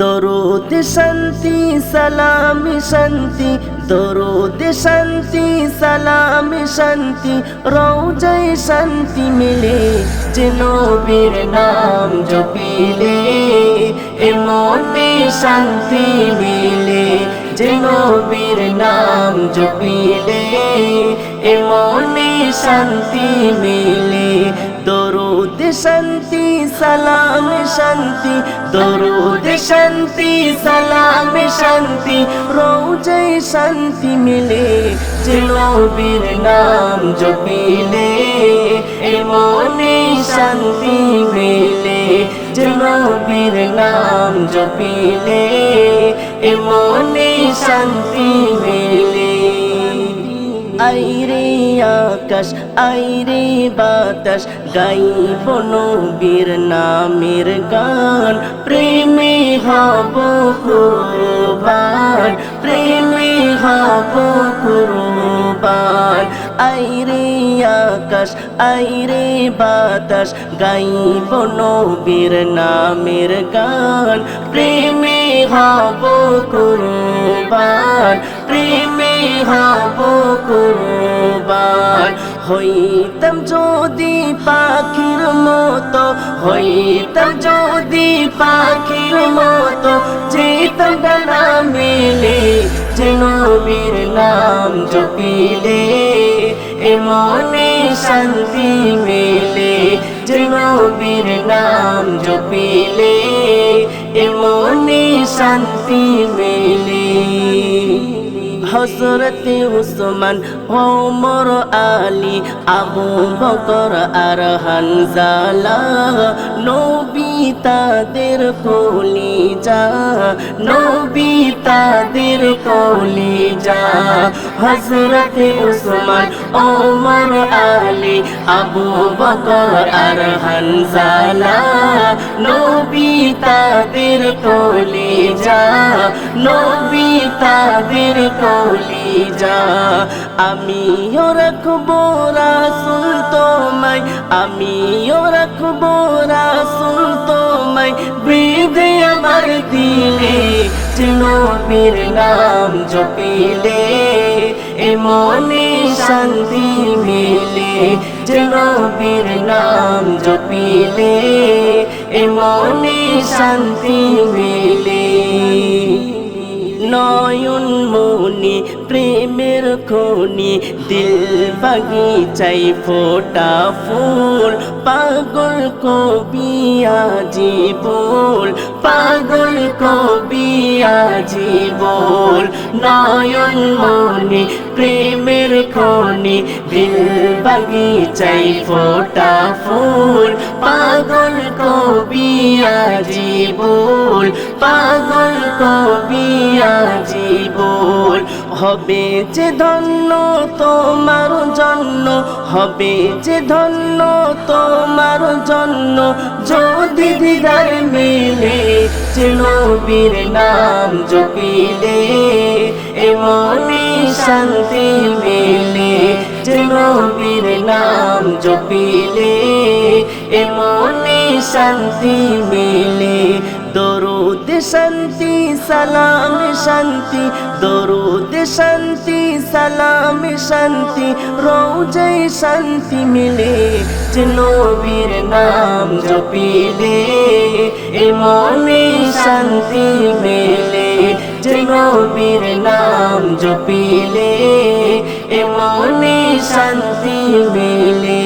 দরুদ শান্তি সালাম শান্তি, দরুদ শান্তি সালাম শান্তি, রওজায় শান্তি মিলে যে নবীর নাম জপিলে, এ মনে শান্তি মিলে যে নবীর নাম জপিলে, এ মনে শান্তি মিলে। দরুদ শান্তি সালাম শান্তি, দরুদ শান্তি সালাম শান্তি, রওজায় শান্তি মিলে যে নবীর নাম জপিলে, এ মনে শান্তি মিলে যে নবীর নাম জপিলে, এ মনে শান্তি মিলে। আইরে আকাশ আইরে বাতাস, গাইব নবীর নামের গান, প্রেমে হব কুরবান, প্রেমে হব কুরবান। আইরে আকাশ আইরে বাতাস, গাইব নবীর নামের গান, প্রেমে হব কুরবান, প্রেমে হব কুরবান। হইতাম যদি পাখির মতো, হইতাম যদি পাখির মতো, যেতাম ডানা মেলে যে নবীর নাম জপিলে, এ মনে শান্তি মেলে যে নবীর নাম জপিলে, এ মনে শান্তি মেলে। হযরতে উসমান, ওমর, আলী, আবু বকর আর হানজালা, নবী তাদের কলিজা, নবী তাদের কলিজা। হযরতে উসমান, ওমর, আলী, আবু বকর আর হানজালা, নবী তাদের কলিজা, নবী তাদের কলিজা। আমিও রাখবো রাসূল তোমায়, আমিও রাখবো রাসূল তোমায়, বেঁধে আমার দিলে যে নবীর নাম জপিলে, এ মনে শান্তি মিলে যে নবীর নাম জপিলে, এ মনে শান্তি মিলে। নয়ন মনি প্রেমের খনি, দিল বাগিচাই ফোটা ফুল, পাগল কবি আজি বল, পাগল কবি আজি বল। নয়ন মনি প্রেমের খনি, দিল বাগিচাই ফোটা ফুল, পাগল কবি আজি বল, পাগল কবি আজি বল। হবে যে ধন্য তোমার জন্য, হবে যে ধন্য তোমার জন্য, যদি দিদার মেলে যে নবীর নাম জপিলে, এ মনে শান্তি মেলে যে নবীর নাম জপিলে, এ মনে শান্তি মেলে। দরুদ শান্তি সালাম শান্তি, দরুদ শান্তি সালাম শান্তি, রওজায় শান্তি মিলে যে নবীর নাম জপিলে, এ মনে শান্তি মেলে যে নবীর নাম জপিলে, এ মনে শান্তি মেলে।